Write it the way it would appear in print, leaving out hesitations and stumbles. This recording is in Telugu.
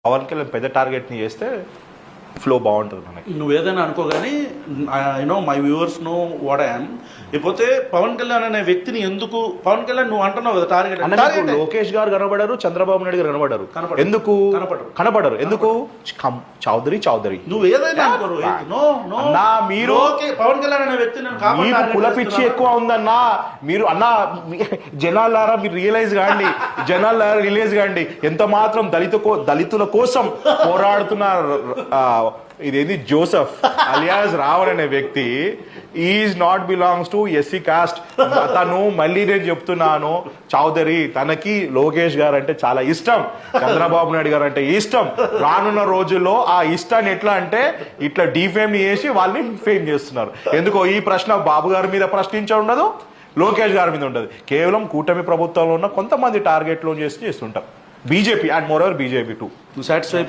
పవన్ కళ్యాణ్ పెద్ద టార్గెట్ ని చేస్తే ఫ్లో బాగుంటుంది మనకి. నువ్వేదైనా అనుకో కానీ no my viewers know what I'm. ఇకపోతే పవన్ కళ్యాణ్ అనే వ్యక్తిని ఎందుకు పవన్ కళ్యాణ్ నువ్వు అంటున్నావు కదా టార్గెట్ లోకేష్ గారు కనబడారు, చంద్రబాబు నాయుడు గారు కనబడారు. ఎందుకు కనబడరు? ఎందుకు? చౌదరి నువ్వు ఏదైనా అనుకోరు. మీరు పవన్ కళ్యాణ్ అనే వ్యక్తిని మీకు కుల పిచ్చి ఎక్కువ ఉందన్నా. మీరు అన్నా జనాలారా మీరు రియలైజ్ కాండి, జనాలారా రియలైజ్ కాండి. ఎంత మాత్రం దళితుల కోసం పోరాడుతున్న ఇదేంది జోసెఫ్ అలియాస్ రావణ్ అనే వ్యక్తి is not belongs to SC cost. తను మళ్ళీ నేను చెప్తున్నాను, చౌదరి తనకి లోకేష్ గారు అంటే చాలా ఇష్టం, చంద్రబాబు నాయుడు గారు అంటే ఇష్టం. రానున్న రోజుల్లో ఆ ఇష్టాన్ని ఎట్లా అంటే ఇట్లా డిఫేమ్ చేసి వాళ్ళని ఫేమ్ చేస్తున్నారు. ఎందుకో ఈ ప్రశ్న బాబు గారి మీద ప్రశ్నించ ఉండదు, లోకేష్ గారి మీద ఉండదు. కేవలం కూటమి ప్రభుత్వంలో ఉన్న కొంతమంది టార్గెట్ లో చేస్తుంటారు. BJP and more over BJP two. Satisfy